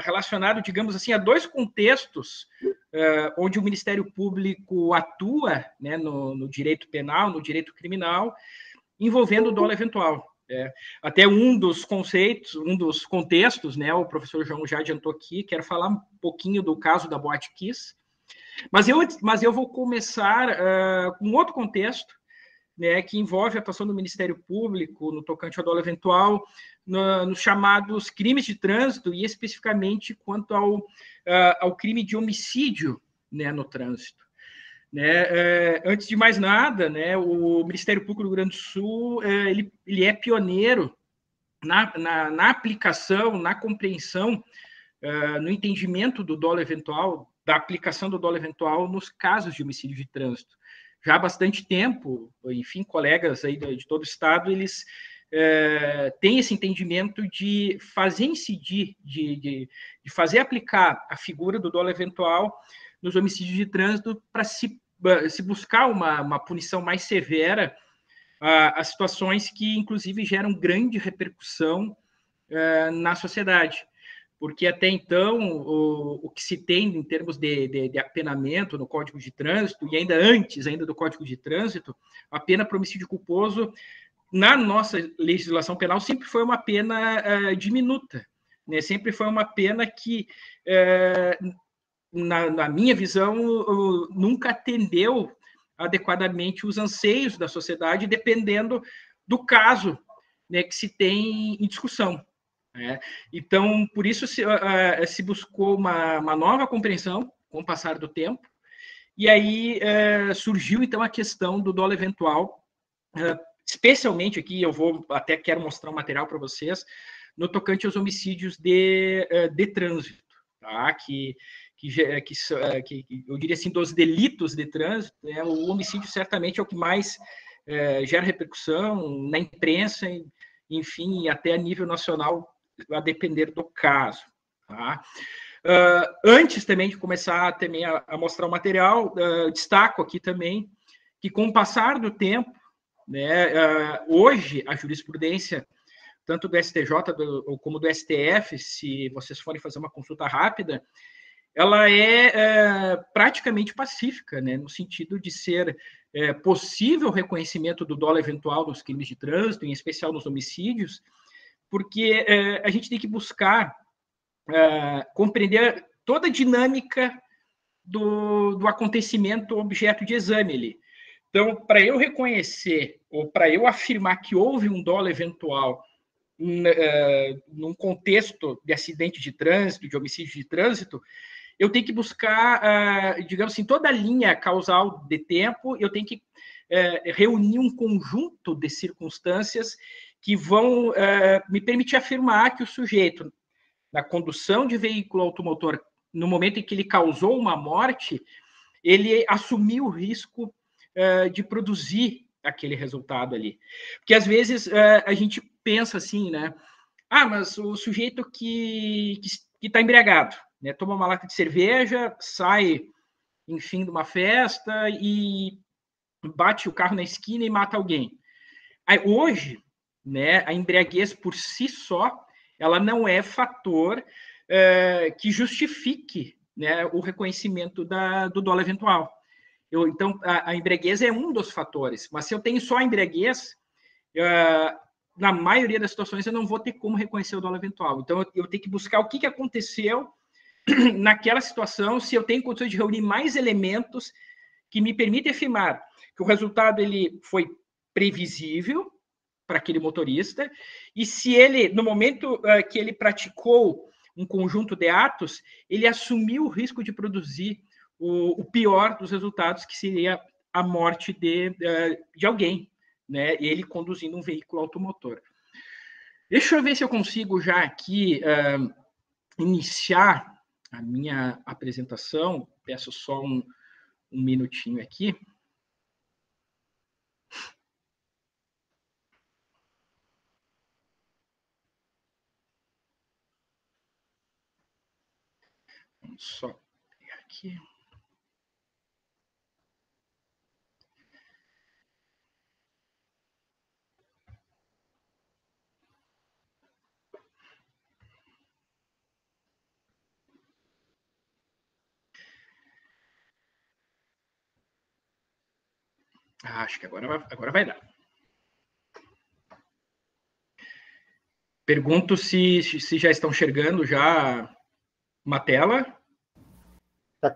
relacionado, digamos assim, a dois contextos onde o Ministério Público atua, né, no direito penal, no direito criminal, envolvendo o dolo eventual. Até um dos conceitos, um dos contextos, né, o professor João já adiantou aqui, quero falar um pouquinho do caso da Boate Kiss, mas eu vou começar com outro contexto, né, que envolve a atuação do Ministério Público no tocante ao dolo eventual, nos chamados crimes de trânsito, e especificamente quanto ao crime de homicídio, né, no trânsito. Né? Antes de mais nada, né, o Ministério Público do Rio Grande do Sul ele é pioneiro na aplicação, na compreensão, no entendimento do dolo eventual, da aplicação do dolo eventual nos casos de homicídio de trânsito. Já há bastante tempo, enfim, colegas aí de todo o estado, eles têm esse entendimento de fazer incidir, de fazer aplicar a figura do dolo eventual nos homicídios de trânsito para se buscar uma punição mais severa a situações que, inclusive, geram grande repercussão na sociedade. Porque até então, o que se tem em termos de apenamento no Código de Trânsito, e ainda antes ainda do Código de Trânsito, a pena por homicídio culposo, na nossa legislação penal, sempre foi uma pena diminuta. Né? Sempre foi uma pena que na minha visão, nunca atendeu adequadamente os anseios da sociedade, dependendo do caso, né, que se tem em discussão. Né? Então, por isso se buscou uma nova compreensão com o passar do tempo, e aí surgiu, então, a questão do dolo eventual, especialmente aqui, até quero mostrar um material para vocês, no tocante aos homicídios de trânsito, tá? Que eu diria assim, dos delitos de trânsito, né, o homicídio certamente é o que mais gera repercussão na imprensa, enfim, até a nível nacional, a depender do caso. Tá? Antes também de começar também a mostrar o material, destaco aqui também que com o passar do tempo, né, hoje a jurisprudência tanto do STJ como do STF, se vocês forem fazer uma consulta rápida, ela é praticamente pacífica, né, no sentido de ser possível o reconhecimento do dolo eventual nos crimes de trânsito, em especial nos homicídios, porque a gente tem que buscar compreender toda a dinâmica do acontecimento objeto de exame ali. Então, para eu reconhecer ou para eu afirmar que houve um dolo eventual num contexto de acidente de trânsito, de homicídio de trânsito, eu tenho que buscar, digamos assim, toda a linha causal de tempo, eu tenho que reunir um conjunto de circunstâncias que vão me permitir afirmar que o sujeito, na condução de veículo automotor, no momento em que ele causou uma morte, ele assumiu o risco de produzir aquele resultado ali. Porque, às vezes, a gente pensa assim, né? Ah, mas o sujeito que está embriagado, né? Toma uma lata de cerveja, sai, enfim, de uma festa e bate o carro na esquina e mata alguém. Aí, hoje, né, a embriaguez por si só, ela não é fator que justifique, né, o reconhecimento do dolo eventual. Então, a embriaguez é um dos fatores, mas se eu tenho só a embriaguez, na maioria das situações eu não vou ter como reconhecer o dolo eventual. Então, eu tenho que buscar o que aconteceu naquela situação, se eu tenho condições de reunir mais elementos que me permitem afirmar que o resultado ele foi previsível para aquele motorista, e se ele, no momento que ele praticou um conjunto de atos, ele assumiu o risco de produzir o pior dos resultados, que seria a morte de alguém, né? Ele conduzindo um veículo automotor. Deixa eu ver se eu consigo já aqui iniciar a minha apresentação. Peço só um minutinho aqui. Vamos só pegar aqui. Acho que agora vai dar. Pergunto se já estão enxergando já uma tela. Tá.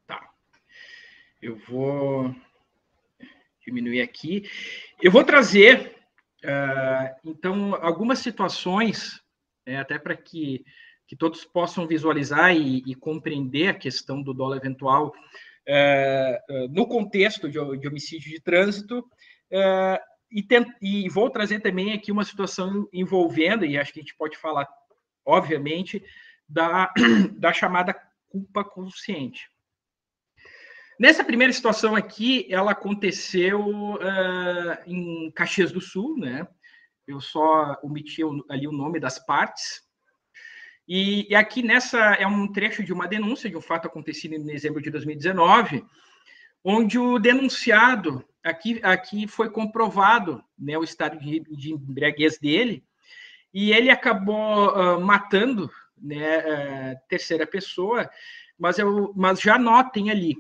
Tá. Eu vou diminuir aqui. Eu vou trazer, então, algumas situações, até para que todos possam visualizar e compreender a questão do dolo eventual no contexto de homicídio de trânsito, e vou trazer também aqui uma situação envolvendo, e acho que a gente pode falar, obviamente, da chamada culpa consciente. Nessa primeira situação aqui, ela aconteceu em Caxias do Sul, né? Eu só omiti ali o nome das partes. E aqui é um trecho de uma denúncia de um fato acontecido em dezembro de 2019, onde o denunciado, aqui foi comprovado, né, o estado de embriaguez dele, e ele acabou matando, né, terceira pessoa, mas já notem ali,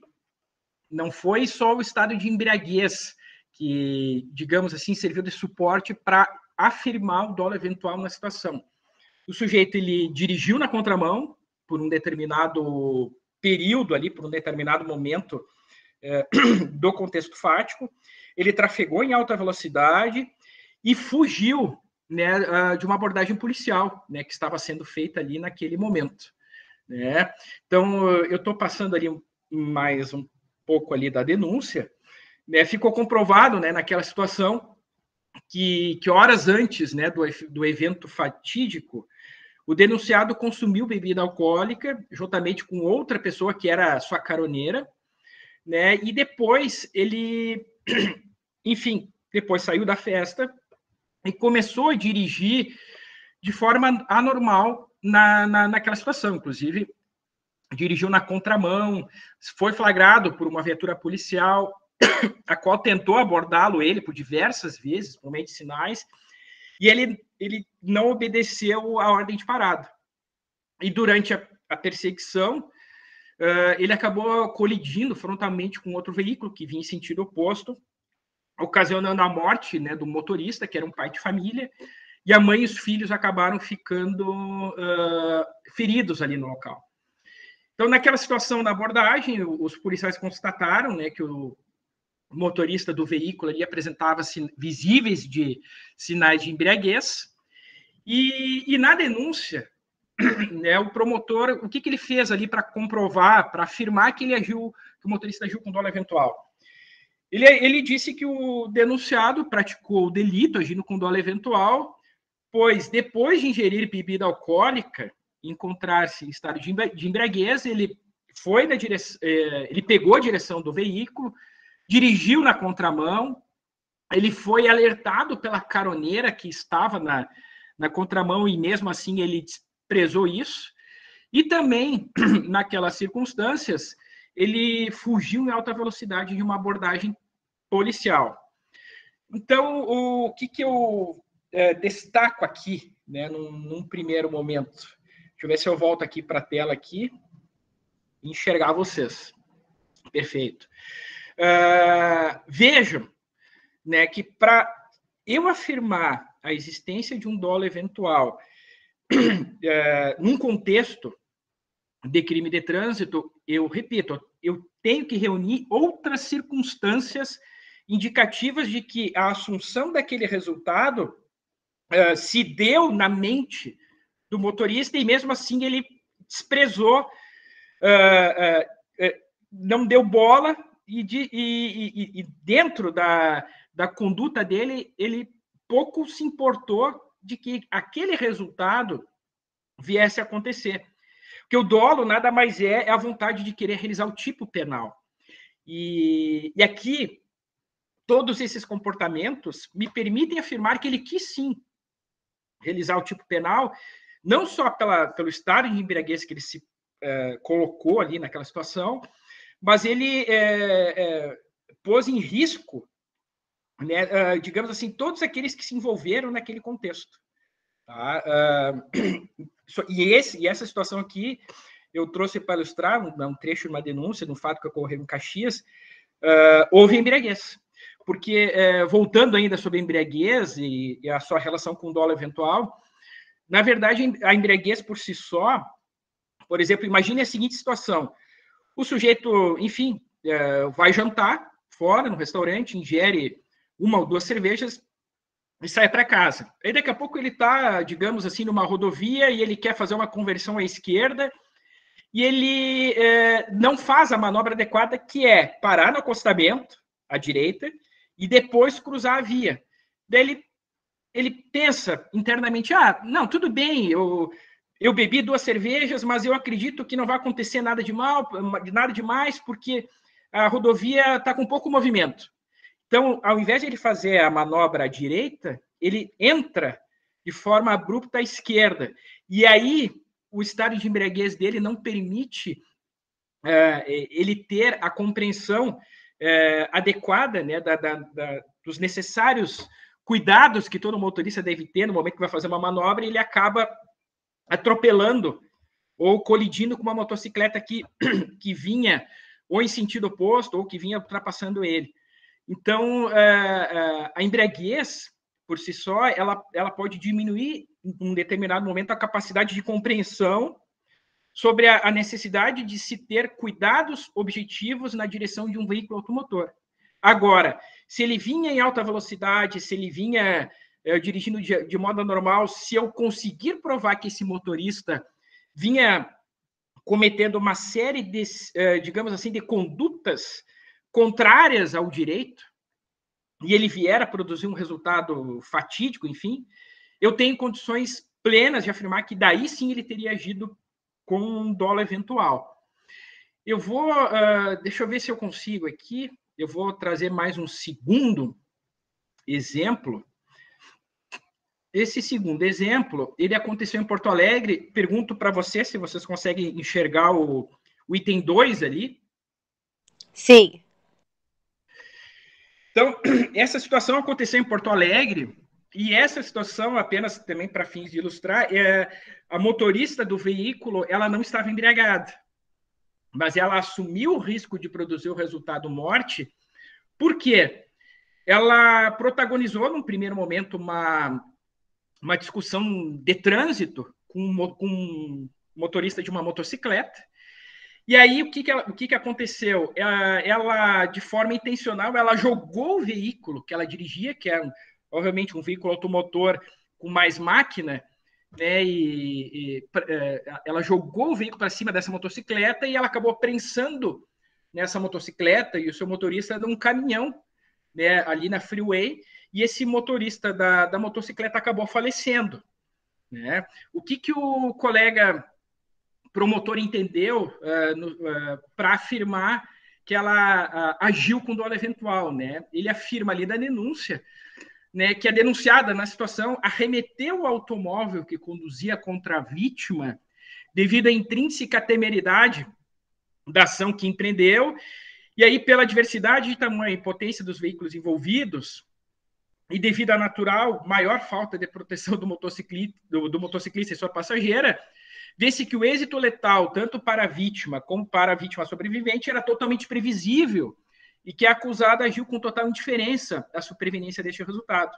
não foi só o estado de embriaguez que, digamos assim, serviu de suporte para afirmar o dolo eventual na situação. O sujeito, ele dirigiu na contramão por um determinado período ali, por um determinado momento do contexto fático, ele trafegou em alta velocidade e fugiu, né, de uma abordagem policial, né, que estava sendo feita ali naquele momento, né? Então, eu estou passando ali mais um pouco ali da denúncia, né? Ficou comprovado, né, naquela situação que horas antes, né, do evento fatídico, o denunciado consumiu bebida alcoólica juntamente com outra pessoa que era sua caroneira, né? E depois ele, enfim, depois saiu da festa e começou a dirigir de forma anormal naquela situação. Inclusive, dirigiu na contramão, foi flagrado por uma viatura policial, a qual tentou abordá-lo ele por diversas vezes, por meio de sinais, e ele não obedeceu a ordem de parada. E durante a perseguição, ele acabou colidindo frontalmente com outro veículo que vinha em sentido oposto, ocasionando a morte, né, do motorista, que era um pai de família, e a mãe e os filhos acabaram ficando feridos ali no local. Então, naquela situação da abordagem, os policiais constataram, né, que o motorista do veículo ali apresentava visíveis de sinais de embriaguez, e na denúncia, né, o promotor, o que ele fez ali para comprovar, para afirmar que que o motorista agiu com dolo eventual? Ele disse que o denunciado praticou o delito agindo com dolo eventual, pois depois de ingerir bebida alcoólica, encontrar-se em estado de embriaguez, ele pegou a direção do veículo, dirigiu na contramão, ele foi alertado pela caroneira que estava na contramão e mesmo assim ele desprezou isso, e também, naquelas circunstâncias, ele fugiu em alta velocidade de uma abordagem policial. Então, o que eu destaco aqui, né, num primeiro momento? Deixa eu ver se eu volto aqui para a tela aqui e enxergar vocês. Perfeito. Vejam, né, que para eu afirmar a existência de um dolo eventual num contexto de crime de trânsito, eu repito, eu tenho que reunir outras circunstâncias indicativas de que a assunção daquele resultado se deu na mente do motorista e mesmo assim ele desprezou, não deu bola e dentro da conduta dele, ele pouco se importou de que aquele resultado viesse a acontecer. Porque o dolo nada mais é a vontade de querer realizar o tipo penal. E aqui, todos esses comportamentos me permitem afirmar que ele quis sim realizar o tipo penal, não só pelo estado de embriaguez que ele se colocou ali naquela situação, mas ele pôs em risco, né, digamos assim, todos aqueles que se envolveram naquele contexto. Tá? E essa situação aqui, eu trouxe para ilustrar um trecho de uma denúncia, de um fato que ocorreu em Caxias, houve embriaguez. Porque, voltando ainda sobre a embriaguez e a sua relação com o dolo eventual, na verdade, a embriaguez por si só, por exemplo, imagine a seguinte situação: o sujeito, enfim, vai jantar fora, no restaurante, ingere 1 ou 2 cervejas e sai para casa. Aí, daqui a pouco, ele está, digamos assim, numa rodovia e ele quer fazer uma conversão à esquerda e ele não faz a manobra adequada, que é parar no acostamento, à direita, e depois cruzar a via. Daí ele pensa internamente, não, tudo bem, eu bebi 2 cervejas, mas eu acredito que não vai acontecer nada de mal, nada demais, porque a rodovia está com pouco movimento. Então, ao invés de ele fazer a manobra à direita, ele entra de forma abrupta à esquerda. E aí, o estado de embriaguez dele não permite ele ter a compreensão adequada, né, dos necessários cuidados que todo motorista deve ter no momento que vai fazer uma manobra, e ele acaba atropelando ou colidindo com uma motocicleta que vinha ou em sentido oposto ou que vinha ultrapassando ele. Então, a embriaguez, por si só, ela pode diminuir, em um determinado momento, a capacidade de compreensão sobre a necessidade de se ter cuidados objetivos na direção de um veículo automotor. Agora, se ele vinha em alta velocidade, se ele vinha dirigindo de modo normal, se eu conseguir provar que esse motorista vinha cometendo uma série de, digamos assim, de condutas contrárias ao direito, e ele vier a produzir um resultado fatídico, enfim, eu tenho condições plenas de afirmar que daí sim ele teria agido com um dolo eventual. Eu vou, deixa eu ver se eu consigo aqui, eu vou trazer mais um segundo exemplo. Esse segundo exemplo, ele aconteceu em Porto Alegre. Pergunto para vocês se vocês conseguem enxergar o item 2 ali. Sim. Então, essa situação aconteceu em Porto Alegre, e essa situação, apenas também para fins de ilustrar, a motorista do veículo, ela não estava embriagada, mas ela assumiu o risco de produzir o resultado morte. Por quê? Ela protagonizou, num primeiro momento, uma discussão de trânsito com um motorista de uma motocicleta. E aí, o que aconteceu? Ela, de forma intencional, ela jogou o veículo que ela dirigia, que é, obviamente, um veículo automotor com mais máquina, né? Ela jogou o veículo para cima dessa motocicleta e ela acabou prensando nessa motocicleta e o seu motorista num caminhão, né, ali na freeway, e esse motorista da motocicleta acabou falecendo, né? O que o colega promotor entendeu para afirmar que ela agiu com dolo eventual, né? Ele afirma ali da denúncia, né, que a denunciada na situação arremeteu o automóvel que conduzia contra a vítima devido à intrínseca temeridade da ação que empreendeu, e aí pela diversidade de tamanho e potência dos veículos envolvidos, e devido à natural maior falta de proteção do motociclista e sua passageira, vê-se que o êxito letal, tanto para a vítima como para a vítima sobrevivente, era totalmente previsível e que a acusada agiu com total indiferença à superveniência deste resultado.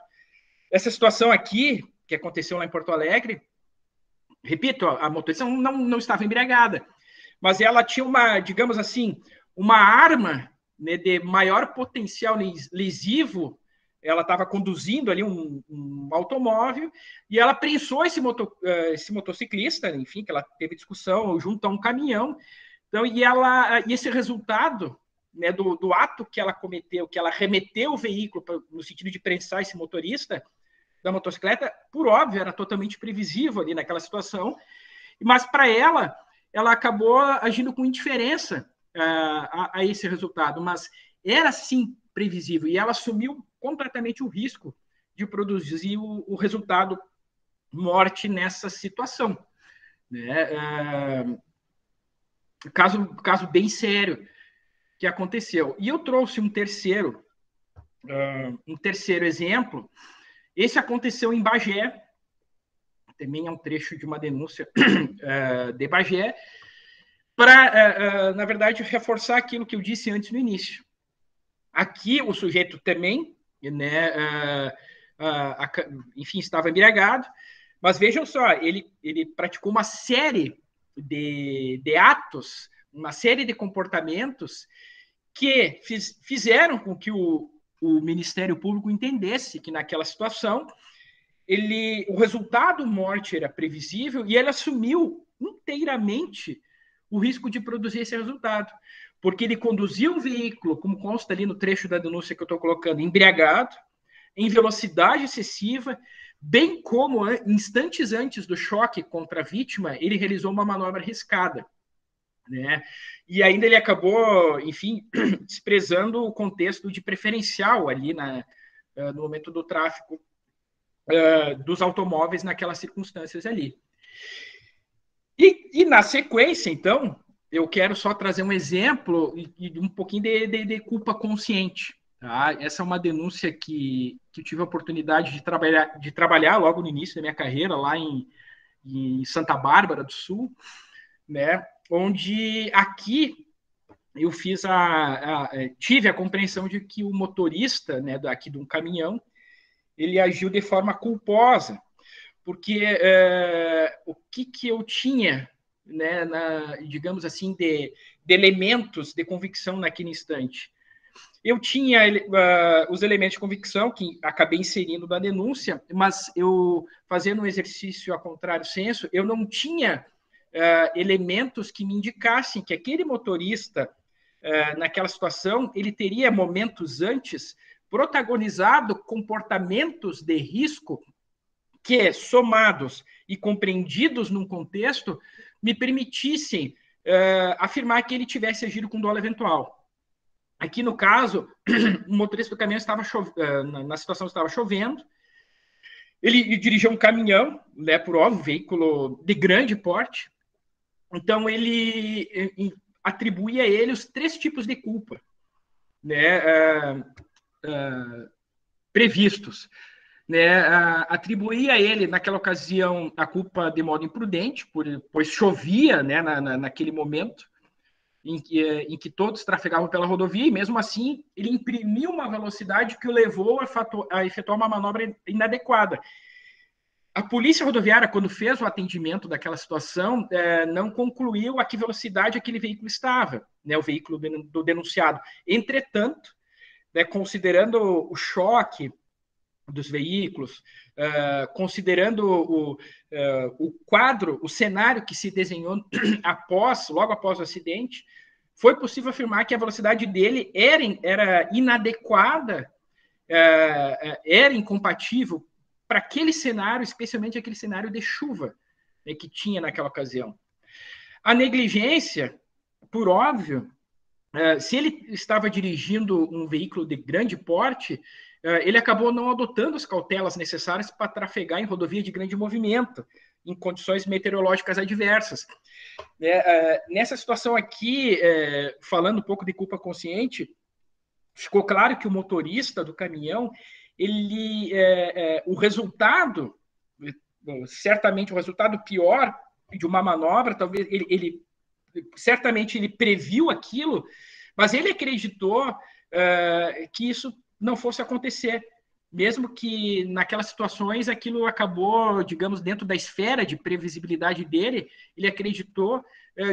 Essa situação aqui, que aconteceu lá em Porto Alegre, repito, a motorista não estava embriagada, mas ela tinha uma, digamos assim, uma arma, né, de maior potencial lesivo. Ela estava conduzindo ali um automóvel e ela prensou esse motociclista, enfim, que ela teve discussão junto a um caminhão. Então, e esse resultado, né, do ato que ela cometeu, que ela remeteu o veículo no sentido de prensar esse motorista da motocicleta, por óbvio, era totalmente previsível ali naquela situação, mas para ela acabou agindo com indiferença a esse resultado, mas era sim previsível, e ela assumiu completamente o risco de produzir o resultado morte nessa situação, né? Caso bem sério que aconteceu. E eu trouxe um terceiro exemplo. Esse aconteceu em Bagé, também é um trecho de uma denúncia de Bagé, para, na verdade, reforçar aquilo que eu disse antes no início. Aqui, o sujeito também, né, enfim, estava embriagado, mas vejam só, ele praticou uma série de atos, uma série de comportamentos que fizeram com que o Ministério Público entendesse que naquela situação o resultado morte era previsível e ele assumiu inteiramente o risco de produzir esse resultado, porque ele conduziu o veículo, como consta ali no trecho da denúncia que eu estou colocando, embriagado, em velocidade excessiva, bem como instantes antes do choque contra a vítima, ele realizou uma manobra arriscada, né? E ainda ele acabou, enfim, desprezando o contexto de preferencial ali no momento do tráfico dos automóveis naquelas circunstâncias ali. E na sequência, então, eu quero só trazer um exemplo e um pouquinho de culpa consciente. Tá? Essa é uma denúncia que eu tive a oportunidade de trabalhar logo no início da minha carreira, lá em Santa Bárbara do Sul, né? Onde aqui eu tive a compreensão de que o motorista, né, aqui de um caminhão, ele agiu de forma culposa, porque o que eu tinha, né, digamos assim, de elementos de convicção naquele instante? Eu tinha os elementos de convicção que acabei inserindo na denúncia, mas eu, fazendo um exercício a contrário senso, eu não tinha elementos que me indicassem que aquele motorista, naquela situação, ele teria momentos antes protagonizado comportamentos de risco que, somados e compreendidos num contexto, me permitissem afirmar que ele tivesse agido com dolo eventual. Aqui, no caso, o motorista do caminhão estava na situação estava chovendo, ele dirigia um caminhão, né, por óbvio, um veículo de grande porte, então ele atribuía a ele os 3 tipos de culpa, né, previstos. Né, atribuía a ele, naquela ocasião, a culpa de modo imprudente, pois chovia, né, naquele momento em que todos trafegavam pela rodovia, e mesmo assim ele imprimiu uma velocidade que o levou a efetuar uma manobra inadequada. A polícia rodoviária, quando fez o atendimento daquela situação, não concluiu a que velocidade aquele veículo estava, né, o veículo do denunciado. Entretanto, né, considerando o choque dos veículos, considerando o quadro, o cenário que se desenhou logo após o acidente, foi possível afirmar que a velocidade dele era inadequada, era incompatível para aquele cenário, especialmente aquele cenário de chuva, né, que tinha naquela ocasião. A negligência, por óbvio, se ele estava dirigindo um veículo de grande porte, ele acabou não adotando as cautelas necessárias para trafegar em rodovia de grande movimento, em condições meteorológicas adversas. Nessa situação aqui, falando um pouco de culpa consciente, ficou claro que o motorista do caminhão, o resultado, certamente o resultado pior de uma manobra, talvez certamente ele previu aquilo, mas ele acreditou que isso não fosse acontecer, mesmo que naquelas situações aquilo acabou, digamos, dentro da esfera de previsibilidade dele, ele acreditou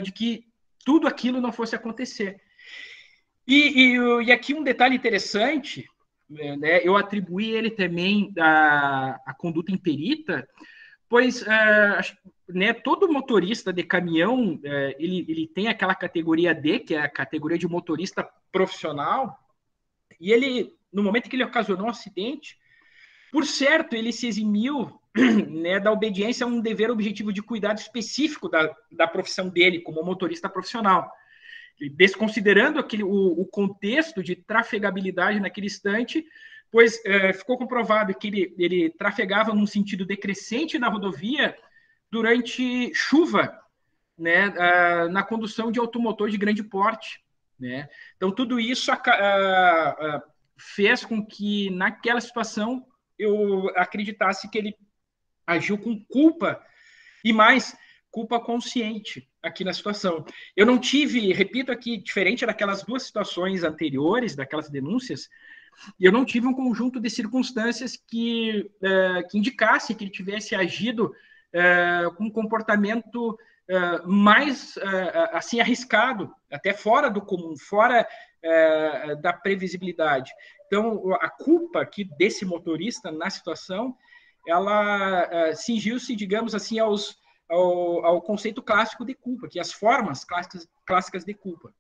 de que tudo aquilo não fosse acontecer. E aqui um detalhe interessante, né, eu atribuí ele também a conduta imperita, pois né, todo motorista de caminhão, ele tem aquela categoria D, que é a categoria de motorista profissional, e ele, no momento que ele ocasionou um acidente, por certo, ele se eximiu, né, da obediência a um dever objetivo de cuidado específico da profissão dele, como motorista profissional. Desconsiderando o contexto de trafegabilidade naquele instante, pois ficou comprovado que ele trafegava num sentido decrescente na rodovia durante chuva, né, na condução de automotor de grande porte. Né? Então, tudo isso fez com que, naquela situação, eu acreditasse que ele agiu com culpa e mais culpa consciente aqui na situação. Eu não tive, repito aqui, diferente daquelas duas situações anteriores, daquelas denúncias, eu não tive um conjunto de circunstâncias que indicasse que ele tivesse agido com um comportamento mais assim arriscado, até fora do comum, fora da previsibilidade. Então, a culpa aqui desse motorista na situação, ela cingiu-se, digamos assim, ao conceito clássico de culpa, que as formas clássicas de culpa.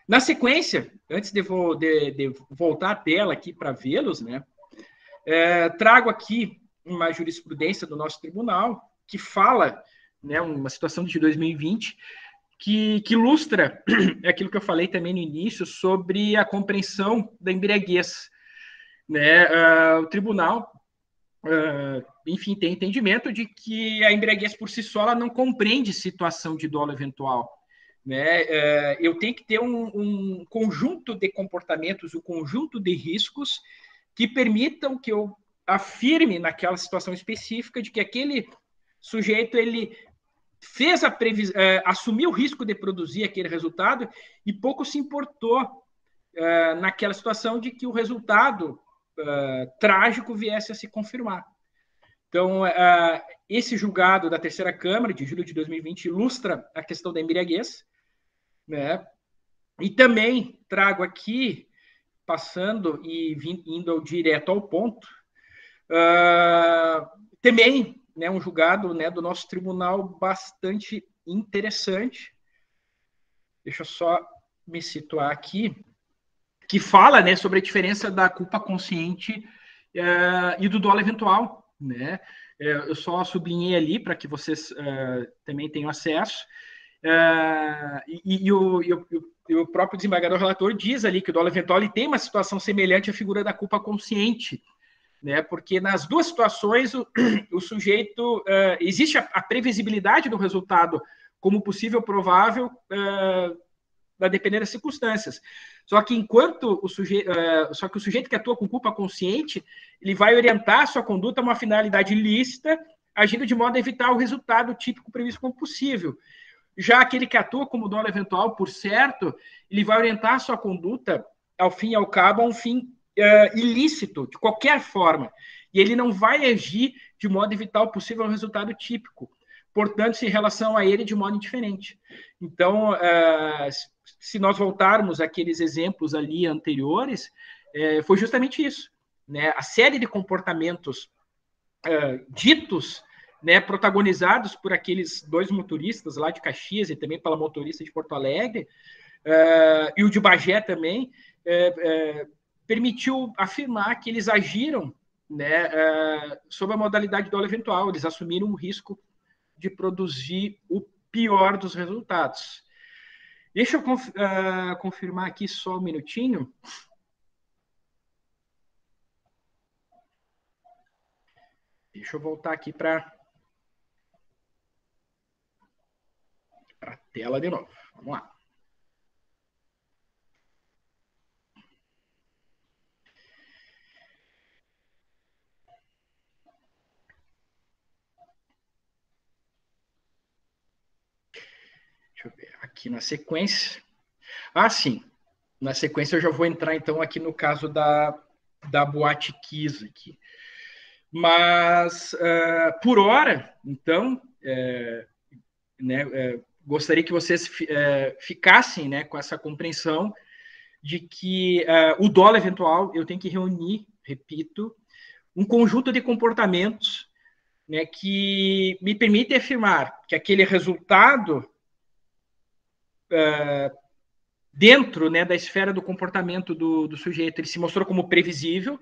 Na sequência, antes de voltar à tela aqui para vê-los, né, trago aqui uma jurisprudência do nosso tribunal que fala, né, uma situação de 2020, que ilustra aquilo que eu falei também no início sobre a compreensão da embriaguez. Né? O tribunal, enfim, tem entendimento de que a embriaguez por si só ela não compreende situação de dolo eventual. Né? Eu tenho que ter um conjunto de comportamentos, um conjunto de riscos que permitam que eu afirme naquela situação específica de que aquele sujeito ele fez assumiu o risco de produzir aquele resultado e pouco se importou naquela situação de que o resultado trágico viesse a se confirmar. Então, esse julgado da Terceira Câmara, de julho de 2020, ilustra a questão da embriaguez, né? E também trago aqui, passando e indo direto ao ponto, também, né, um julgado, né, do nosso tribunal bastante interessante. Deixa eu só me situar aqui, que fala, né, sobre a diferença da culpa consciente e do dolo eventual. Né? Eu só sublinhei ali para que vocês também tenham acesso. E o próprio desembargador relator diz ali que o dolo eventual ele tem uma situação semelhante à figura da culpa consciente, né? Porque nas duas situações o sujeito existe a previsibilidade do resultado como possível provável a depender das circunstâncias. Só que enquanto o sujeito que atua com culpa consciente, ele vai orientar a sua conduta a uma finalidade ilícita, agindo de modo a evitar o resultado típico previsto como possível. Já aquele que atua como dolo eventual, por certo, ele vai orientar a sua conduta, ao fim e ao cabo, a um fim ilícito, de qualquer forma. E ele não vai agir de modo a evitar o possível resultado típico. Portanto, em relação a ele, de modo indiferente. Então, se nós voltarmos àqueles exemplos ali anteriores, foi justamente isso. Né? A série de comportamentos ditos, né, protagonizados por aqueles dois motoristas lá de Caxias e também pela motorista de Porto Alegre, e o de Bagé também, permitiu afirmar que eles agiram, né, sob a modalidade dolo eventual, eles assumiram o risco de produzir o pior dos resultados. Deixa eu confirmar aqui só um minutinho. Deixa eu voltar aqui para a tela de novo. Vamos lá. Deixa eu ver. Aqui na sequência. Sim. Na sequência eu já vou entrar, então, aqui no caso da Boate Kiss aqui. Mas, por hora, então, gostaria que vocês ficassem, né, com essa compreensão de que o dolo eventual eu tenho que reunir, repito, um conjunto de comportamentos, né, que me permite afirmar que aquele resultado dentro, né, da esfera do comportamento do sujeito, ele se mostrou como previsível.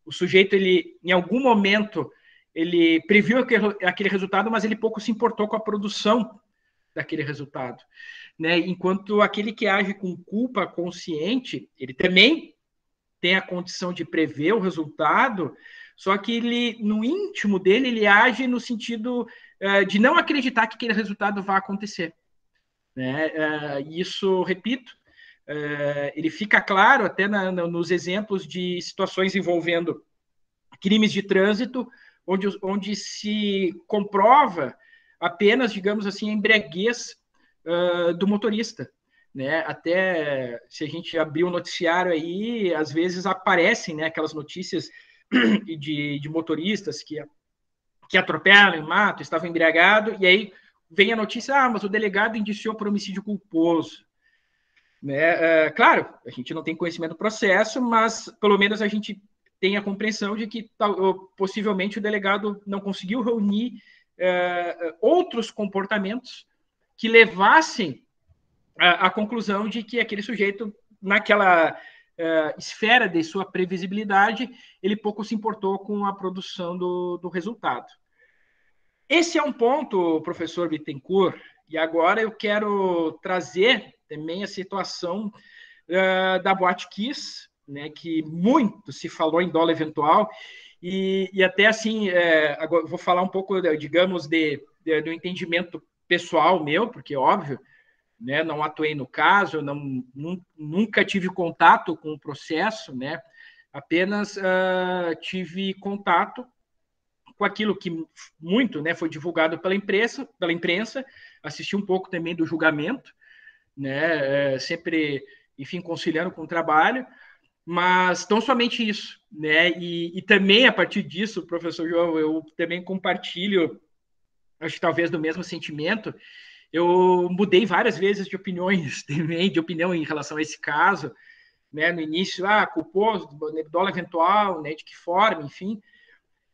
O sujeito, ele, em algum momento, ele previu aquele resultado, mas ele pouco se importou com a produção daquele resultado. Né? Enquanto aquele que age com culpa consciente, ele também tem a condição de prever o resultado, só que ele, no íntimo dele, ele age no sentido de não acreditar que aquele resultado vai acontecer. Né? Isso, repito, ele fica claro até nos exemplos de situações envolvendo crimes de trânsito, onde se comprova apenas, digamos assim, a embriaguez do motorista. Né? Até se a gente abrir o noticiário aí, às vezes aparecem, né, aquelas notícias de motoristas que atropelam e matam, estavam embriagados, e aí vem a notícia, mas o delegado indiciou por homicídio culposo. Né? Claro, a gente não tem conhecimento do processo, mas pelo menos a gente tem a compreensão de que possivelmente o delegado não conseguiu reunir outros comportamentos que levassem à conclusão de que aquele sujeito, naquela esfera de sua previsibilidade, ele pouco se importou com a produção do resultado. Esse é um ponto, professor Bittencourt, e agora eu quero trazer também a situação da Boate Kiss, né, que muito se falou em dolo eventual, e até assim, agora vou falar um pouco, digamos, do entendimento pessoal meu, porque, óbvio, né, não atuei no caso, nunca tive contato com o processo, né, apenas tive contato com aquilo que muito, né, foi divulgado pela imprensa, assisti um pouco também do julgamento, né, sempre, enfim, conciliando com o trabalho, mas tão somente isso, né, e também a partir disso, professor João, eu também compartilho, acho que talvez do mesmo sentimento. Eu mudei várias vezes de opiniões também, de opinião em relação a esse caso, né, no início, culposo, dolo eventual, né, de que forma, enfim.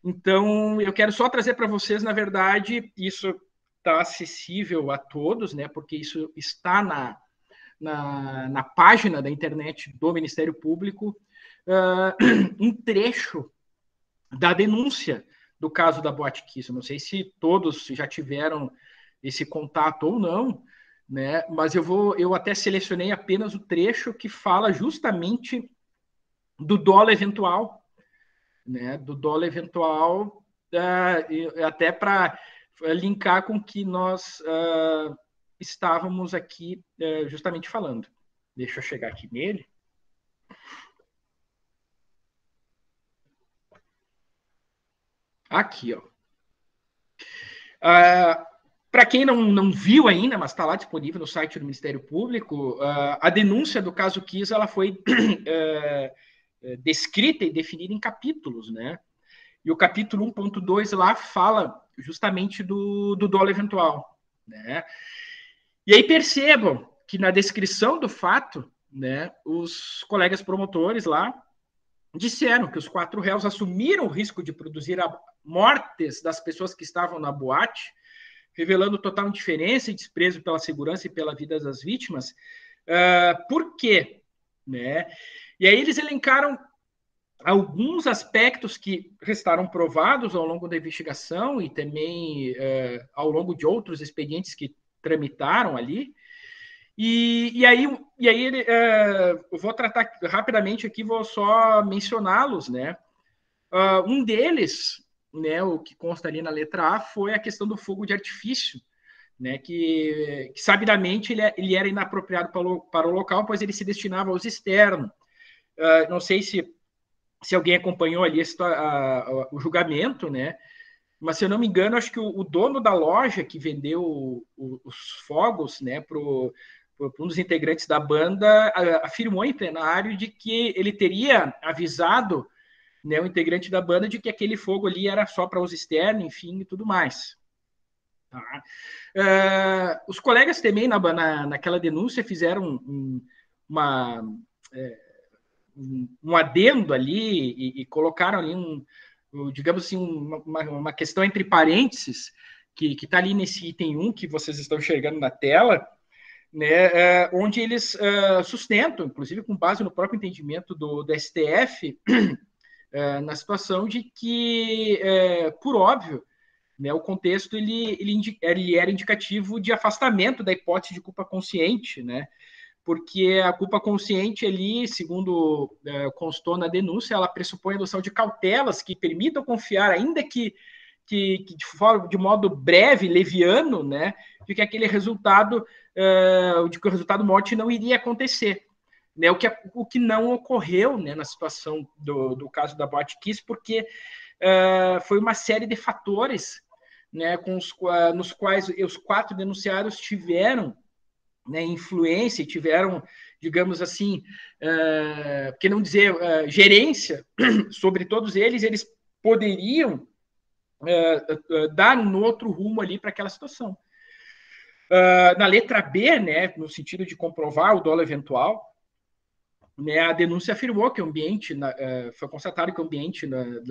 Então, eu quero só trazer para vocês, na verdade, isso está acessível a todos, né, porque isso está na página da internet do Ministério Público, um trecho da denúncia do caso da Boate Kiss. Eu não sei se todos já tiveram esse contato ou não, né, mas eu até selecionei apenas o trecho que fala justamente do dolo eventual, né, do dolo eventual, até para linkar com o que nós estávamos aqui justamente falando. Deixa eu chegar aqui nele. Aqui, ó. Para quem não viu ainda, mas está lá disponível no site do Ministério Público, a denúncia do caso Kiss ela foi descrita e definida em capítulos, né? E o capítulo 1.2 lá fala justamente do dolo eventual, né? E aí percebam que na descrição do fato, né, os colegas promotores lá disseram que os 4 réus assumiram o risco de produzir mortes das pessoas que estavam na boate, revelando total indiferença e desprezo pela segurança e pela vida das vítimas. Por quê? Né? E aí eles elencaram alguns aspectos que restaram provados ao longo da investigação e também ao longo de outros expedientes que tramitaram ali. E aí eu vou tratar rapidamente aqui, vou só mencioná-los, né? Um deles, né, o que consta ali na letra A, foi a questão do fogo de artifício, né, que sabidamente ele era inapropriado para o local, pois ele se destinava aos externos. Não sei se alguém acompanhou ali o julgamento, né? Mas se eu não me engano, acho que o dono da loja que vendeu os fogos, né, para um dos integrantes da banda, afirmou em plenário de que ele teria avisado, né, o integrante da banda de que aquele fogo ali era só para uso externo, enfim, e tudo mais. Tá? Os colegas também naquela denúncia fizeram um adendo ali e colocaram ali digamos assim, uma questão entre parênteses que está ali nesse item 1 que vocês estão enxergando na tela, né, onde eles sustentam, inclusive com base no próprio entendimento do STF, na situação de que, por óbvio, né, o contexto ele era indicativo de afastamento da hipótese de culpa consciente, né, porque a culpa consciente ali, segundo constou na denúncia, ela pressupõe a adoção de cautelas que permitam confiar, ainda que de modo breve, leviano, né, de que aquele resultado, de que o resultado morte não iria acontecer. Né, o que não ocorreu, né, na situação do caso da Boate Kiss, porque foi uma série de fatores, né, nos quais os 4 denunciados tiveram, né, influência, tiveram, digamos assim, que não dizer, gerência sobre todos eles, eles poderiam dar um outro rumo ali para aquela situação. Na letra B, né, no sentido de comprovar o dolo eventual, né, a denúncia afirmou que o ambiente, foi constatado que o ambiente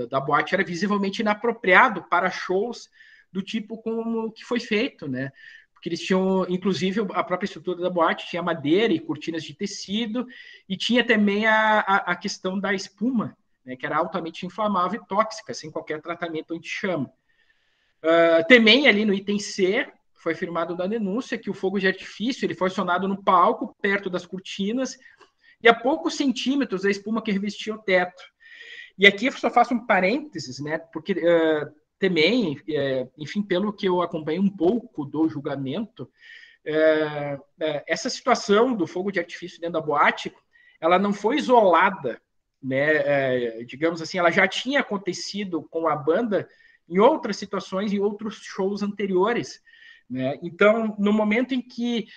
da boate era visivelmente inapropriado para shows do tipo como que foi feito, né? Porque eles tinham, inclusive, a própria estrutura da boate tinha madeira e cortinas de tecido, e tinha também a questão da espuma, né, que era altamente inflamável e tóxica, sem qualquer tratamento anti-chama. Também ali no item C, foi afirmado na denúncia que o fogo de artifício ele foi acionado no palco, perto das cortinas, e a poucos centímetros da espuma que revestia o teto. E aqui eu só faço um parênteses, né, porque também, enfim, pelo que eu acompanhei um pouco do julgamento, essa situação do fogo de artifício dentro da boate, ela não foi isolada, né, digamos assim, ela já tinha acontecido com a banda em outras situações, em outros shows anteriores, né? Então, no momento em que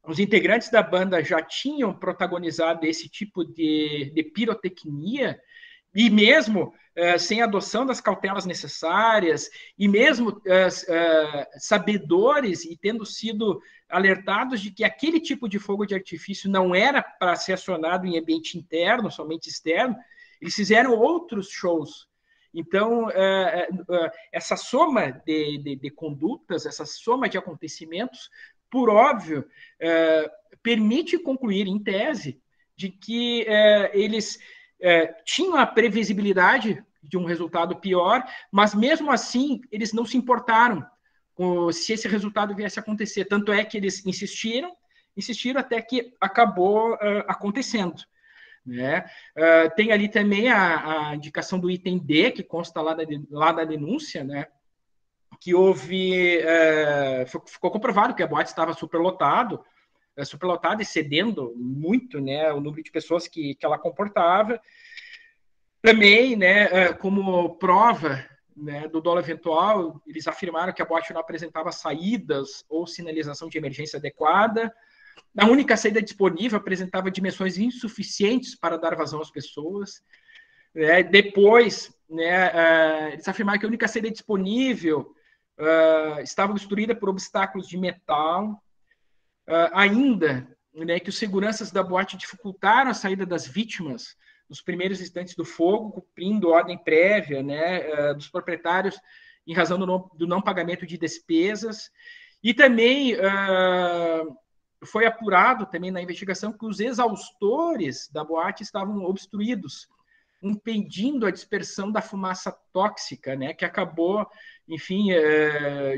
os integrantes da banda já tinham protagonizado esse tipo de pirotecnia, e mesmo sem adoção das cautelas necessárias, e mesmo sabedores e tendo sido alertados de que aquele tipo de fogo de artifício não era para ser acionado em ambiente interno, somente externo, eles fizeram outros shows. Então, essa soma de condutas, essa soma de acontecimentos, por óbvio, permite concluir, em tese, de que eles tinham a previsibilidade de um resultado pior, mas mesmo assim eles não se importaram se esse resultado viesse a acontecer. Tanto é que eles insistiram até que acabou acontecendo. Né? Tem ali também a indicação do item D, que consta lá da denúncia, né? Que houve, ficou comprovado que a boate estava superlotada e cedendo muito, né, o número de pessoas que ela comportava. Também, né, como prova, né, do dolo eventual, eles afirmaram que a boate não apresentava saídas ou sinalização de emergência adequada. A única saída disponível apresentava dimensões insuficientes para dar vazão às pessoas. Depois, né, eles afirmaram que a única saída disponível estava obstruída por obstáculos de metal. Ainda, né, que os seguranças da boate dificultaram a saída das vítimas nos primeiros instantes do fogo, cumprindo ordem prévia, né, dos proprietários em razão do não pagamento de despesas. E também foi apurado também na investigação que os exaustores da boate estavam obstruídos, impedindo a dispersão da fumaça tóxica, né, que acabou, enfim,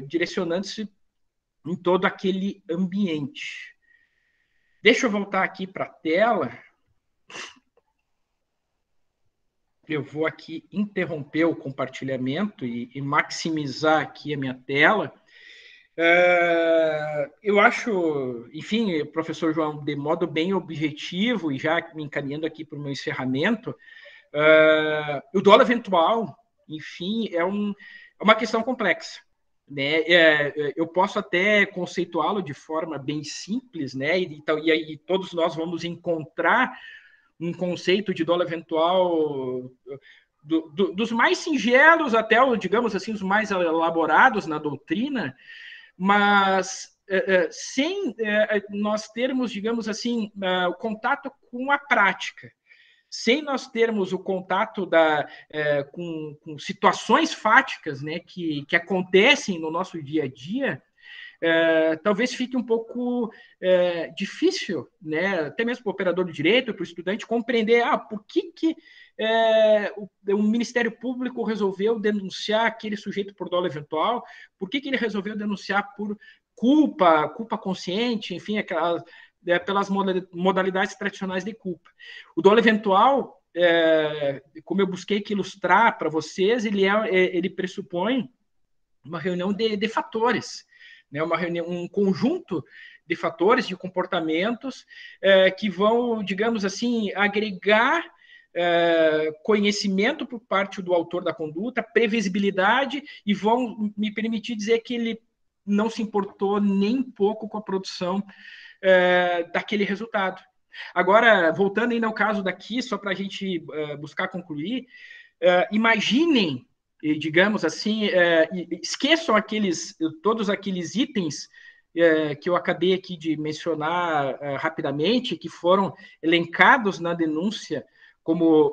direcionando-se em todo aquele ambiente. Deixa eu voltar aqui para a tela. Eu vou aqui interromper o compartilhamento e maximizar aqui a minha tela. Eu acho, enfim, professor João, de modo bem objetivo, e já me encaminhando aqui para o meu encerramento, o dolo eventual, enfim, é uma questão complexa. Né? Eu posso até conceituá-lo de forma bem simples, né? E todos nós vamos encontrar um conceito de dolo eventual dos mais singelos até, digamos assim, os mais elaborados na doutrina, mas sem nós termos, digamos assim, o contato com a prática, sem nós termos o contato com situações fáticas, né, que acontecem no nosso dia a dia, talvez fique um pouco difícil, né, até mesmo para o operador do direito, para o estudante, compreender por que o Ministério Público resolveu denunciar aquele sujeito por dolo eventual, por que ele resolveu denunciar por culpa consciente, enfim, pelas modalidades tradicionais de culpa. O dolo eventual, como eu busquei que ilustrar para vocês, ele pressupõe uma reunião de fatores, né? Um conjunto de fatores, de comportamentos que vão, digamos assim, agregar conhecimento por parte do autor da conduta, previsibilidade, e vão me permitir dizer que ele não se importou nem um pouco com a produção daquele resultado. Agora, voltando ainda ao caso daqui, só para a gente buscar concluir, imaginem, digamos assim, esqueçam todos aqueles itens que eu acabei aqui de mencionar rapidamente, que foram elencados na denúncia como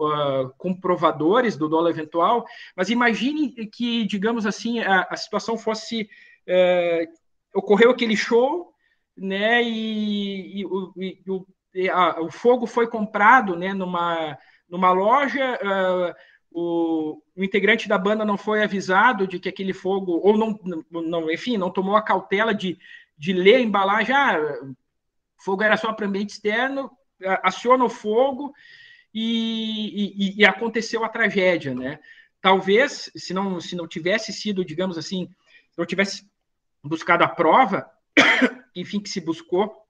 comprovadores do dolo eventual, mas imagine que, digamos assim, a situação fosse... ocorreu aquele show, né, e o fogo foi comprado, né, numa loja, o integrante da banda não foi avisado de que aquele fogo, ou enfim, não tomou a cautela de ler a embalagem, o fogo era só para ambiente externo, aciona o fogo e aconteceu a tragédia, né? Talvez, se não tivesse sido, digamos assim, se não tivesse buscado a prova, enfim, que se buscou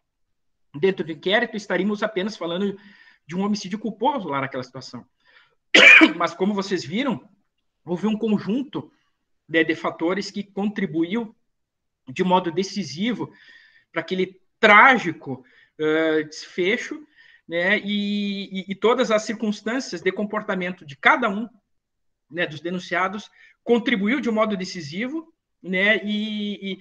dentro do inquérito, estaríamos apenas falando de um homicídio culposo lá naquela situação. Mas, como vocês viram, houve um conjunto de fatores que contribuiu de modo decisivo para aquele trágico desfecho, né, e todas as circunstâncias de comportamento de cada um, né, dos denunciados contribuiu de um modo decisivo, né, e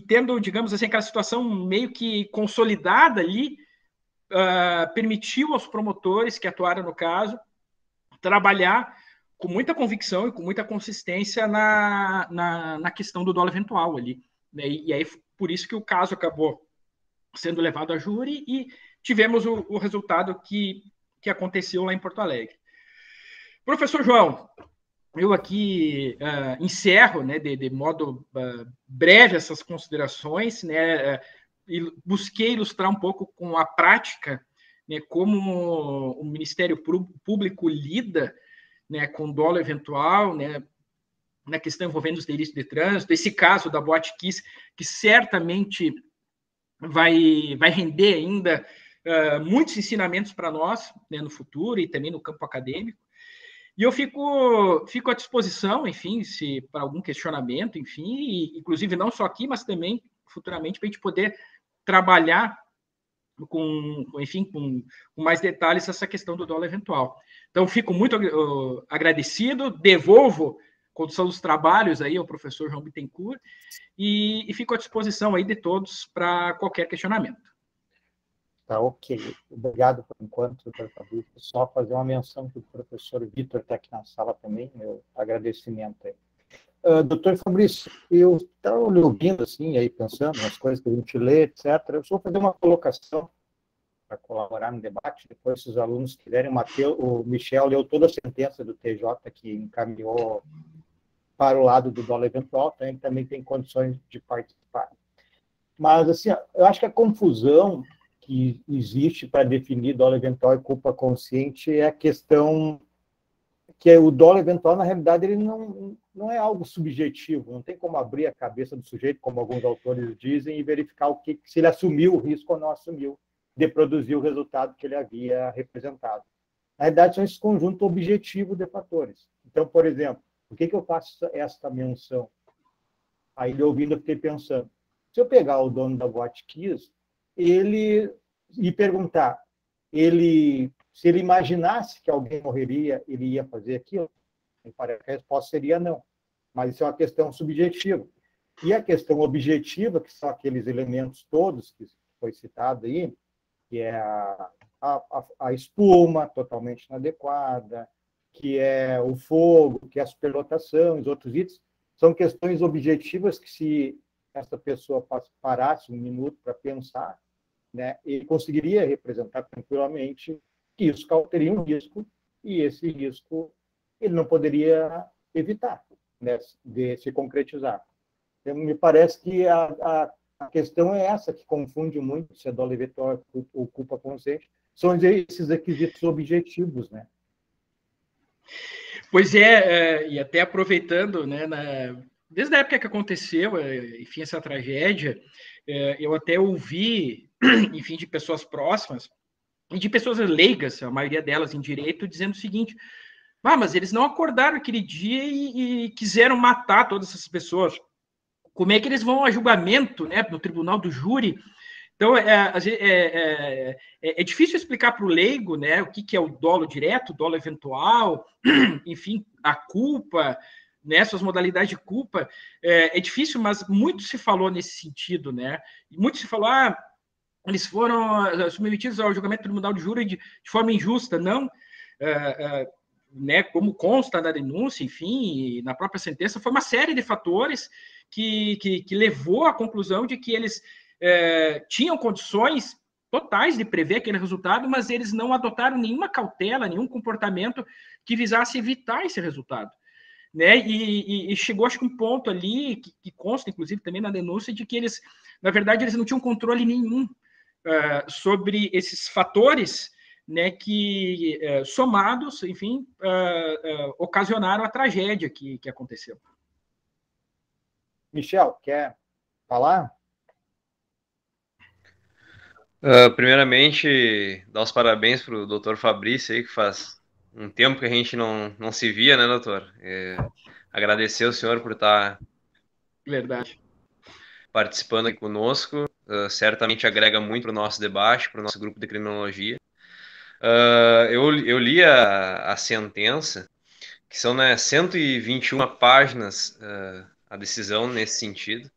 tendo, digamos assim, aquela situação meio que consolidada ali, permitiu aos promotores que atuaram no caso trabalhar com muita convicção e com muita consistência na questão do dolo eventual ali, né? E aí, por isso que o caso acabou sendo levado a júri e tivemos o resultado que aconteceu lá em Porto Alegre. Professor João, eu aqui encerro, né, de modo breve essas considerações, né, e busquei ilustrar um pouco com a prática, né, como o Ministério Público lida, né, com dolo eventual, né, na questão envolvendo os delitos de trânsito, esse caso da Boate Kiss, que certamente vai render ainda muitos ensinamentos para nós, né, no futuro e também no campo acadêmico. E eu fico à disposição, enfim, se para algum questionamento, enfim, e, inclusive não só aqui, mas também futuramente para a gente poder trabalhar com mais detalhes essa questão do dolo eventual. Então, fico muito agradecido, devolvo condução dos trabalhos aí ao professor João Bittencourt e fico à disposição aí de todos para qualquer questionamento. Tá, ok. Obrigado por enquanto, doutor Fabrício. Só fazer uma menção que o professor Vitor está aqui na sala também, meu agradecimento aí. Doutor Fabrício, eu estava ouvindo assim, aí pensando nas coisas que a gente lê, etc. Eu só vou fazer uma colocação para colaborar no debate. Depois, se os alunos quiserem, o Michel leu toda a sentença do TJ que encaminhou para o lado do dolo eventual, então ele também tem condições de participar. Mas, assim, eu acho que a confusão que existe para definir dolo eventual e culpa consciente é a questão que o dolo eventual, na realidade, ele não é algo subjetivo, não tem como abrir a cabeça do sujeito, como alguns autores dizem, e verificar se ele assumiu o risco ou não assumiu de produzir o resultado que ele havia representado. Na realidade, são esse conjunto objetivo de fatores. Então, por exemplo, por que eu faço esta menção? Aí, ouvindo, eu fiquei pensando, se eu pegar o dono da Boate Kiss, e perguntar, se ele imaginasse que alguém morreria, ele ia fazer aquilo? Me parece que a resposta seria não. Mas isso é uma questão subjetiva. E a questão objetiva, que são aqueles elementos todos que foi citado aí, que é a espuma totalmente inadequada, que é o fogo, que é a superlotação, os outros itens, são questões objetivas que, se essa pessoa parasse um minuto para pensar, né, ele conseguiria representar tranquilamente que isso teria um risco, e esse risco ele não poderia evitar, né, de se concretizar. Então, me parece que a questão é essa, que confunde muito se é dolo eventual ou culpa consciente, são esses requisitos objetivos, né? Pois é, e até aproveitando, né, desde a época que aconteceu, enfim, essa tragédia, eu até ouvi, enfim, de pessoas próximas, e de pessoas leigas, a maioria delas em direito, dizendo o seguinte: mas eles não acordaram aquele dia e quiseram matar todas essas pessoas. Como é que eles vão a julgamento, né, no tribunal do júri? Então, é difícil explicar para o leigo, né, o que é o dolo direto, o dolo eventual, enfim, a culpa, né, suas modalidades de culpa. É difícil, mas muito se falou nesse sentido, né? Muito se falou, eles foram submetidos ao julgamento do tribunal de júri de forma injusta. Não, né, como consta na denúncia, enfim, na própria sentença, foi uma série de fatores que levou à conclusão de que eles tinham condições totais de prever aquele resultado, mas eles não adotaram nenhuma cautela, nenhum comportamento que visasse evitar esse resultado. Né? E chegou, acho que um ponto ali, que consta, inclusive, também na denúncia, de que eles, na verdade, eles não tinham controle nenhum sobre esses fatores, né, que, somados, enfim, ocasionaram a tragédia que aconteceu. Michel, quer falar? Primeiramente, dar os parabéns para o doutor Fabrício aí, que faz um tempo que a gente não se via, né, doutor? Agradecer ao senhor por estar Verdade. Participando aqui conosco. Certamente agrega muito para o nosso debate, para o nosso grupo de criminologia. Eu li a sentença, que são, né, 121 páginas a decisão nesse sentido,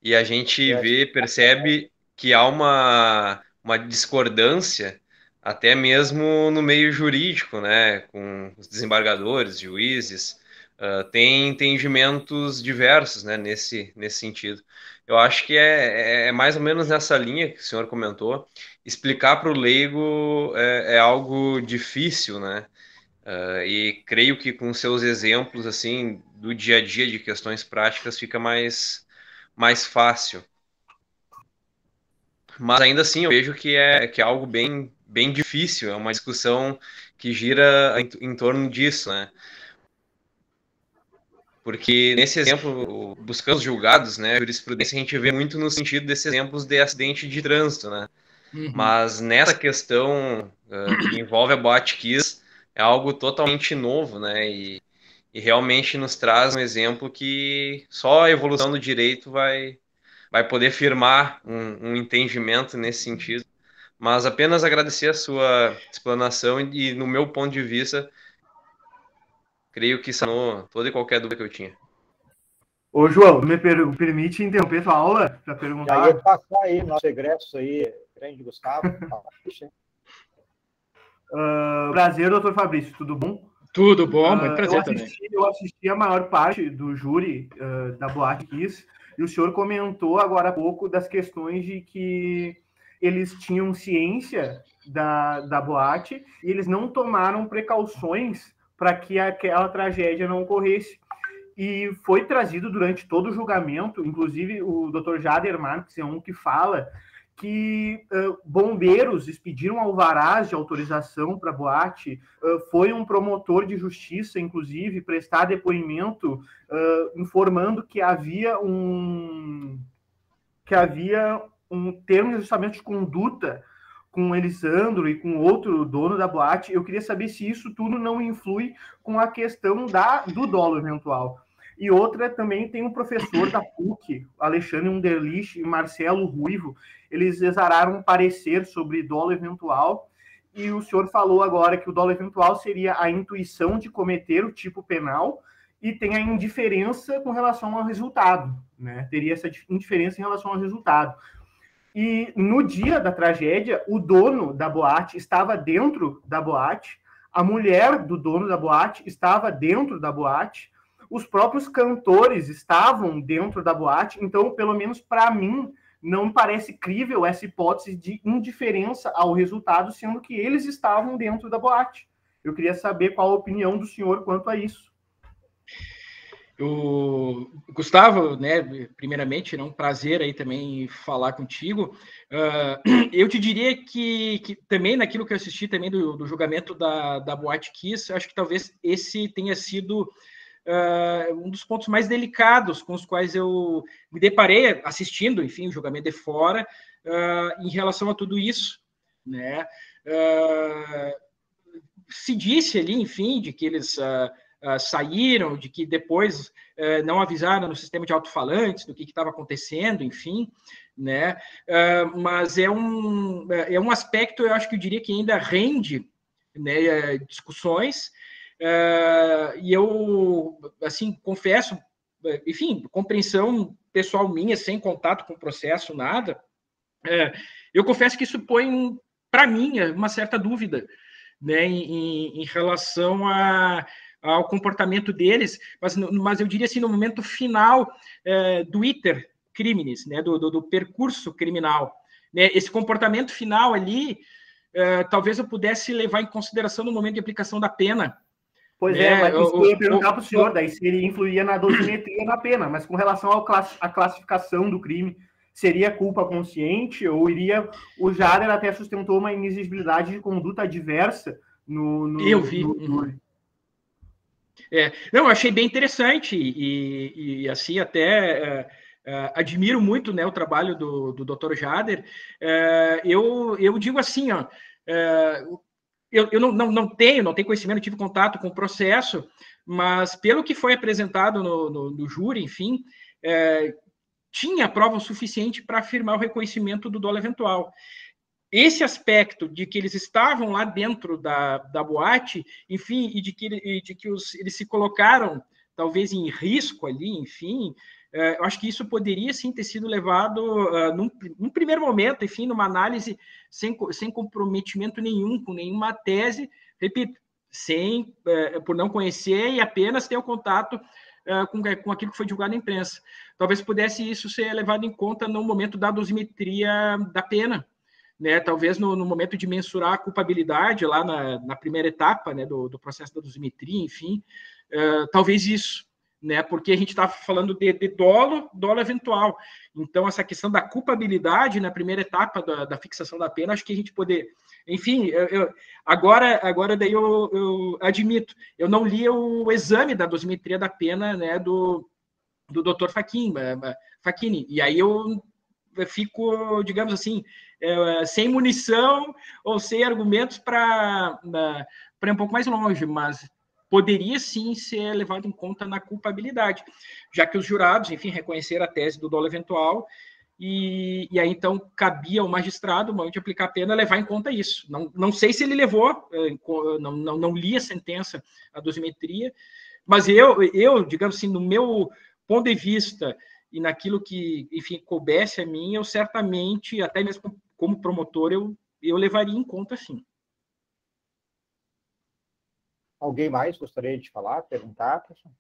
e a gente percebe que há uma discordância até mesmo no meio jurídico, né, com os desembargadores, juízes, tem entendimentos diversos, né, nesse sentido. Eu acho que é mais ou menos nessa linha que o senhor comentou. Explicar para o leigo é algo difícil, né? E creio que com seus exemplos assim do dia a dia de questões práticas fica mais fácil. Mas ainda assim eu vejo que é algo bem difícil, é uma discussão que gira em torno disso, né? Porque nesse exemplo, buscando os julgados, né, a jurisprudência, a gente vê muito no sentido desses exemplos de acidente de trânsito, né? Uhum. Mas nessa questão que envolve a Boate Kiss, é algo totalmente novo, né? E realmente nos traz um exemplo que só a evolução do direito vai poder firmar um entendimento nesse sentido. Mas apenas agradecer a sua explanação e, no meu ponto de vista, creio que sanou toda e qualquer dúvida que eu tinha. Ô, João, me permite interromper sua aula para perguntar? Já ia passar aí, nosso egresso aí, grande Gustavo. Prazer, doutor Fabrício, tudo bom? Tudo bom, muito prazer também. Eu assisti a maior parte do júri da Boate Kiss, e o senhor comentou agora há pouco das questões de que eles tinham ciência da boate e eles não tomaram precauções para que aquela tragédia não ocorresse. E foi trazido durante todo o julgamento, inclusive o Dr. Jader Marques é um que fala que bombeiros expediram alvarás de autorização para a boate, foi um promotor de justiça, inclusive, prestar depoimento informando que havia um termo de ajustamento de conduta com Elisandro e com outro dono da boate. Eu queria saber se isso tudo não influi com a questão do dolo eventual. E outra, também tem um professor da PUC, Alexandre Underlich e Marcelo Ruivo, eles exararam um parecer sobre dolo eventual, e o senhor falou agora que o dolo eventual seria a intuição de cometer o tipo penal e tem a indiferença com relação ao resultado, né? Teria essa indiferença em relação ao resultado. E no dia da tragédia, o dono da boate estava dentro da boate, a mulher do dono da boate estava dentro da boate, os próprios cantores estavam dentro da boate, então, pelo menos para mim, não parece crível essa hipótese de indiferença ao resultado, sendo que eles estavam dentro da boate. Eu queria saber qual a opinião do senhor quanto a isso. Gustavo, né, primeiramente, é um prazer aí também falar contigo. Eu te diria que também naquilo que eu assisti também do julgamento da Boate Kiss, acho que talvez esse tenha sido um dos pontos mais delicados com os quais eu me deparei assistindo, enfim, o julgamento de fora, em relação a tudo isso, né? Se disse ali, enfim, de que eles saíram, de que depois não avisaram no sistema de alto-falantes do que estava acontecendo, enfim, né? Mas é um aspecto, eu acho que eu diria que ainda rende, né, discussões, e eu, assim, confesso, enfim, compreensão pessoal minha, sem contato com o processo, nada, eu confesso que isso põe, para mim, uma certa dúvida, né, em relação ao comportamento deles, mas eu diria assim, no momento final do iter criminis, né, do percurso criminal, né, esse comportamento final ali, talvez eu pudesse levar em consideração no momento de aplicação da pena. Pois né? mas isso eu ia perguntar para o senhor, daí se ele influía na dosimetria da pena, mas com relação à classificação do crime, seria culpa consciente ou iria... O Jader até sustentou uma inexigibilidade de conduta adversa eu vi. Não, eu achei bem interessante e assim, até admiro muito, né, o trabalho do Dr. Jader. Eu digo assim, ó, eu não tenho conhecimento, tive contato com o processo, mas pelo que foi apresentado no júri, enfim, tinha prova o suficiente para afirmar o reconhecimento do dolo eventual. Esse aspecto de que eles estavam lá dentro da boate, enfim, e de que eles se colocaram, talvez, em risco ali, enfim, eu acho que isso poderia, sim, ter sido levado, num primeiro momento, enfim, numa análise sem comprometimento nenhum, com nenhuma tese, repito, por não conhecer e apenas ter o contato com aquilo que foi divulgado na imprensa. Talvez pudesse isso ser levado em conta no momento da dosimetria da pena, né, talvez no momento de mensurar a culpabilidade lá na primeira etapa, né, do processo da dosimetria, enfim, talvez isso, né, porque a gente está falando de dolo eventual. Então, essa questão da culpabilidade na primeira etapa da fixação da pena, acho que a gente poder... Enfim, agora daí eu admito, eu não li o exame da dosimetria da pena, né, do Dr. Facchini, e aí eu fico, digamos assim, sem munição ou sem argumentos para ir um pouco mais longe, mas poderia sim ser levado em conta na culpabilidade, já que os jurados, enfim, reconheceram a tese do dolo eventual e aí então cabia ao magistrado, no momento de aplicar a pena, levar em conta isso. Não sei se ele levou, não li a sentença, a dosimetria, mas eu, digamos assim, no meu ponto de vista e naquilo que, enfim, coubesse a mim, eu certamente, até mesmo como promotor, eu levaria em conta, sim. Alguém mais gostaria de falar, perguntar, pessoal?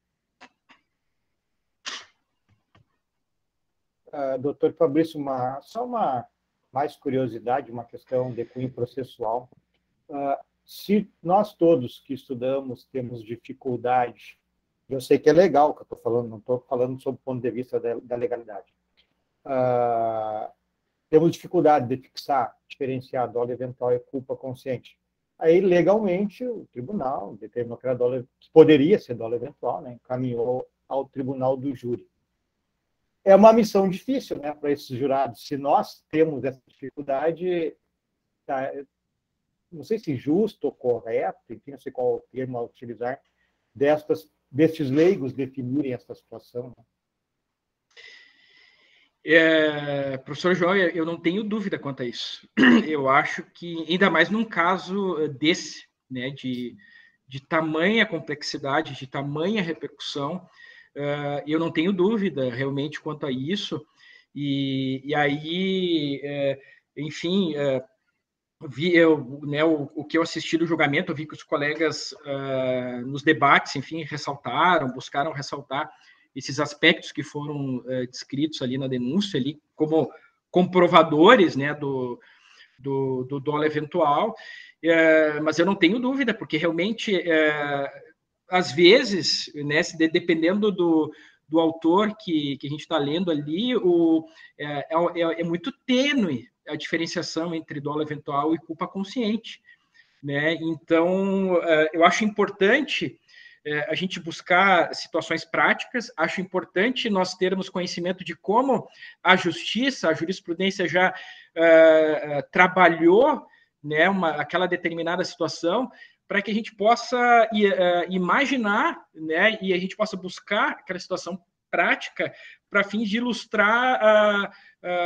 Doutor Fabrício, só uma mais curiosidade, uma questão de cunho processual. Se nós todos que estudamos temos dificuldade, eu sei que é legal o que eu estou falando, não estou falando sob o ponto de vista da legalidade. Temos dificuldade de fixar, diferenciar dolo eventual e culpa consciente. Aí, legalmente, o tribunal determinou que era dolo, que poderia ser dolo eventual, né, encaminhou ao tribunal do júri. É uma missão difícil, né, para esses jurados. Se nós temos essa dificuldade, não sei se justo ou correto, enfim, não sei qual o termo a utilizar, destes leigos definirem essa situação. Professor João, eu não tenho dúvida quanto a isso. Eu acho que, ainda mais num caso desse, né, de tamanha complexidade, de tamanha repercussão, eu não tenho dúvida realmente quanto a isso. E aí, enfim, o que eu assisti do julgamento, eu vi que os colegas nos debates, enfim, buscaram ressaltar esses aspectos que foram descritos ali na denúncia, ali, como comprovadores, né, do dolo eventual, mas eu não tenho dúvida, porque realmente, às vezes, né, dependendo do autor que a gente está lendo ali, é muito tênue a diferenciação entre dolo eventual e culpa consciente, né? Então, eu acho importante a gente buscar situações práticas, acho importante nós termos conhecimento de como a justiça, a jurisprudência já trabalhou né, aquela determinada situação, para que a gente possa imaginar, né, e a gente possa buscar aquela situação prática para fins de ilustrar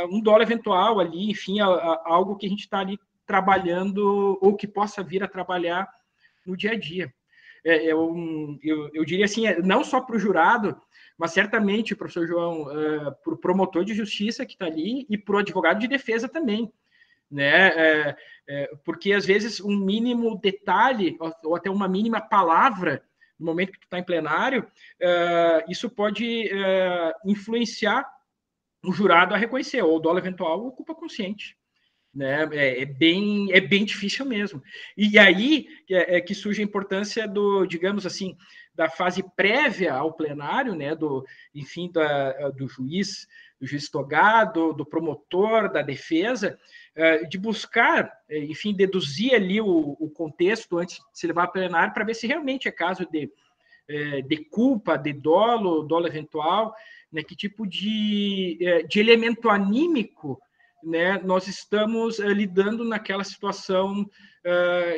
um dolo eventual ali, enfim, algo que a gente está ali trabalhando ou que possa vir a trabalhar no dia a dia. Eu diria assim, não só para o jurado, mas certamente, professor João, para o promotor de justiça que está ali e para o advogado de defesa também, né? Porque às vezes um mínimo detalhe ou até uma mínima palavra no momento que tu está em plenário, isso pode influenciar o jurado a reconhecer ou o dolo eventual ou culpa consciente. Né? É bem difícil mesmo. E aí que surge a importância digamos assim, da fase prévia ao plenário, né? Enfim, do juiz togado, do promotor, da defesa, de buscar, enfim, deduzir ali o contexto antes de se levar ao plenário para ver se realmente é caso de culpa, de dolo eventual, né? Que tipo de elemento anímico, né, nós estamos lidando naquela situação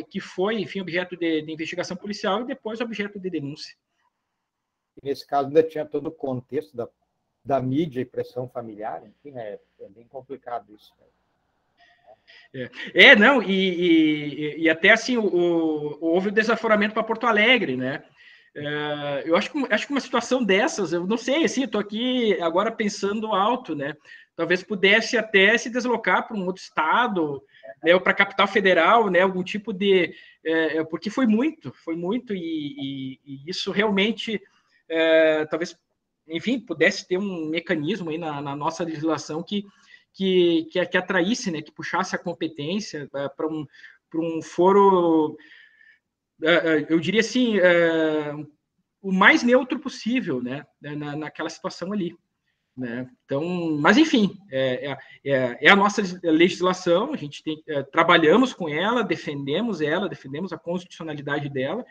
que foi, enfim, objeto de investigação policial e depois objeto de denúncia. Nesse caso, ainda tinha todo o contexto da mídia e pressão familiar, enfim, é bem complicado isso. Não, e até assim, houve o desaforamento para Porto Alegre, né? Eu acho que uma situação dessas, eu não sei, assim, estou aqui agora pensando alto, né? Talvez pudesse até se deslocar para um outro estado, né, ou para a capital federal, né? Algum tipo de... porque foi muito, e isso realmente, talvez, enfim, pudesse ter um mecanismo aí na nossa legislação que atraísse, né? Que puxasse a competência para um foro... eu diria assim, o mais neutro possível, né, naquela situação ali, né? Então, mas enfim, é a nossa legislação, a gente trabalhamos com ela, defendemos a constitucionalidade dela,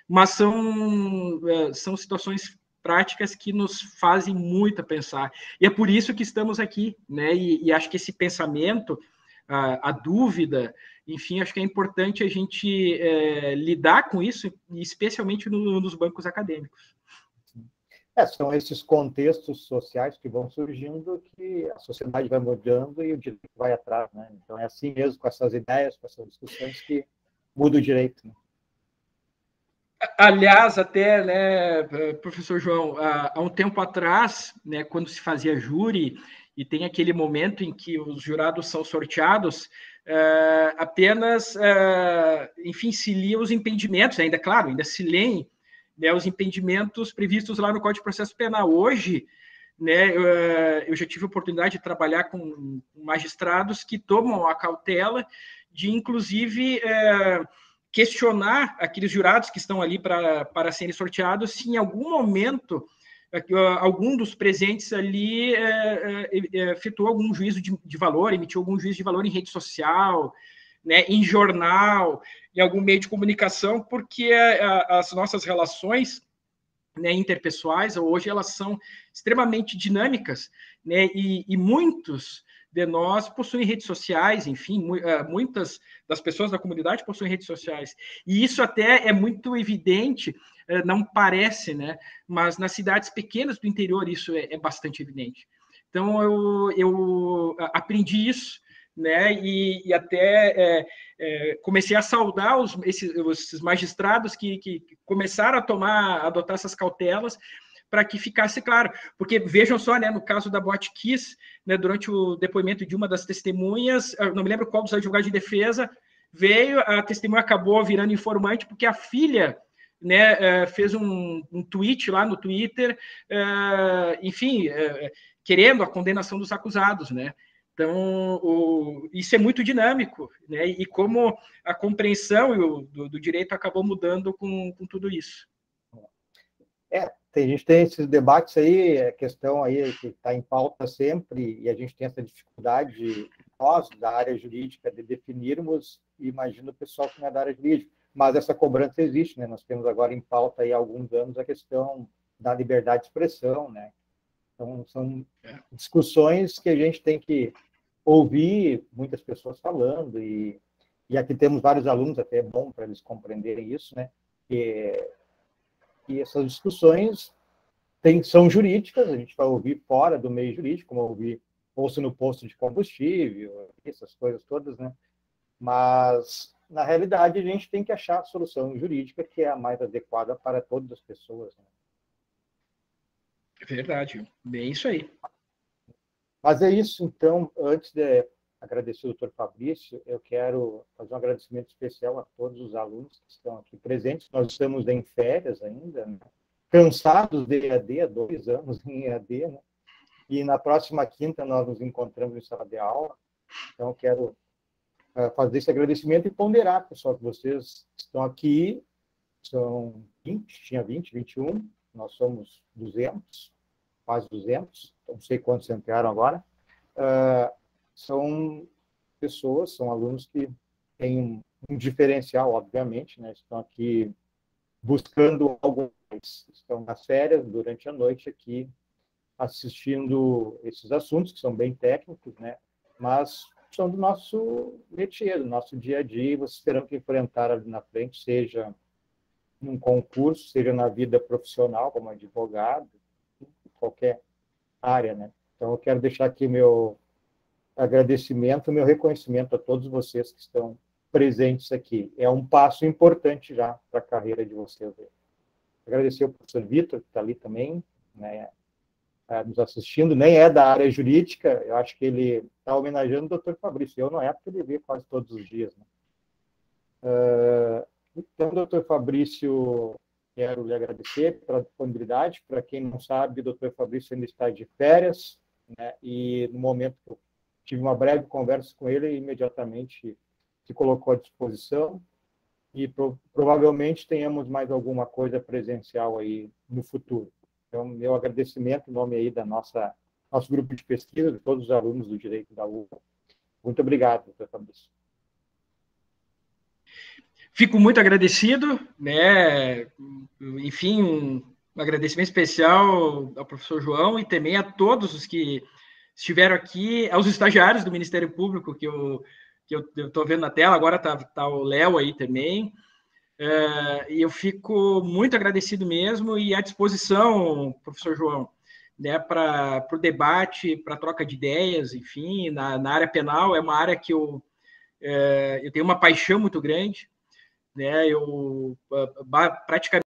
mas são situações práticas que nos fazem muito a pensar, e é por isso que estamos aqui, né? E acho que esse pensamento, a dúvida, enfim, acho que é importante a gente lidar com isso, especialmente nos bancos acadêmicos. São esses contextos sociais que vão surgindo, que a sociedade vai mudando e o direito vai atrás, né? Então é assim mesmo, com essas ideias, com essas discussões, que muda o direito, né? Aliás, até, né, professor João, há um tempo atrás, né, quando se fazia júri, e tem aquele momento em que os jurados são sorteados, apenas, enfim, se lia os impedimentos, ainda, claro, ainda se leem, né, os impedimentos previstos lá no Código de Processo Penal. Hoje, né, eu já tive a oportunidade de trabalhar com magistrados que tomam a cautela de, inclusive, questionar aqueles jurados que estão ali para serem sorteados, se em algum momento algum dos presentes ali efetuou algum juízo de valor, emitiu algum juízo de valor em rede social, né, em jornal, em algum meio de comunicação, porque as nossas relações, né, interpessoais, hoje elas são extremamente dinâmicas, né, e muitos de nós possuem redes sociais, enfim, muitas das pessoas da comunidade possuem redes sociais, e isso até é muito evidente, não parece, né, mas nas cidades pequenas do interior isso é bastante evidente. Então, eu aprendi isso, né, e até comecei a saudar esses magistrados que começaram a adotar essas cautelas, para que ficasse claro, porque vejam só, né, no caso da Boate Kiss, né, durante o depoimento de uma das testemunhas, eu não me lembro qual dos advogados de defesa, veio, a testemunha acabou virando informante, porque a filha, né, fez um tweet lá no Twitter, enfim, querendo a condenação dos acusados, né? Então, isso é muito dinâmico, né? E como a compreensão do direito acabou mudando com tudo isso. A gente tem esses debates aí, a questão aí que está em pauta sempre, e a gente tem essa dificuldade, nós, da área jurídica, de definirmos, e imagino o pessoal que não é da área jurídica, mas essa cobrança existe, né? Nós temos agora em pauta aí há alguns anos a questão da liberdade de expressão, né? Então, são discussões que a gente tem que ouvir muitas pessoas falando, e e aqui temos vários alunos, até é bom para eles compreenderem isso, né? E essas discussões são jurídicas, a gente vai ouvir fora do meio jurídico, como ouço no posto de combustível, essas coisas todas, né? Mas, na realidade, a gente tem que achar a solução jurídica que é a mais adequada para todas as pessoas, né? Verdade, bem isso aí. Mas é isso, então, antes de agradecer o Dr. Fabrício, eu quero fazer um agradecimento especial a todos os alunos que estão aqui presentes. Nós estamos em férias ainda, né? Cansados de EAD, há 2 anos em EAD, né? E na próxima quinta nós nos encontramos em sala de aula. Então, eu quero fazer esse agradecimento e ponderar, pessoal, que vocês estão aqui, são 20, tinha 20, 21, nós somos 200, quase 200, não sei quantos entraram agora. São pessoas, são alunos que têm um diferencial, obviamente, né? Estão aqui buscando algo mais, estão nas férias, durante a noite aqui, assistindo esses assuntos, que são bem técnicos, né? Mas são do nosso métier, do nosso dia a dia, e vocês terão que enfrentar ali na frente, seja num concurso, seja na vida profissional, como advogado, qualquer área, né? Então, eu quero deixar aqui meu agradecimento, meu reconhecimento a todos vocês que estão presentes aqui. É um passo importante já para a carreira de vocês. Agradecer ao professor Vitor, que está ali também, né, nos assistindo, nem é da área jurídica, eu acho que ele está homenageando o doutor Fabrício. Eu, na época, ele vê quase todos os dias, né? Então, doutor Fabrício, quero lhe agradecer pela disponibilidade. Para quem não sabe, o doutor Fabrício ainda está de férias, né? E no momento que eu tive uma breve conversa com ele, imediatamente se colocou à disposição, e provavelmente tenhamos mais alguma coisa presencial aí no futuro. Então, meu agradecimento em nome aí da nosso grupo de pesquisa, de todos os alunos do Direito da UFA. Muito obrigado, doutor Fabrício. Fico muito agradecido, né? Enfim, um agradecimento especial ao professor João e também a todos os que estiveram aqui, aos estagiários do Ministério Público, que eu estou vendo na tela, agora tá o Léo aí também. E eu fico muito agradecido mesmo e à disposição, professor João, né, para o debate, para a troca de ideias, enfim, na área penal. É uma área que eu tenho uma paixão muito grande, né? Eu praticamente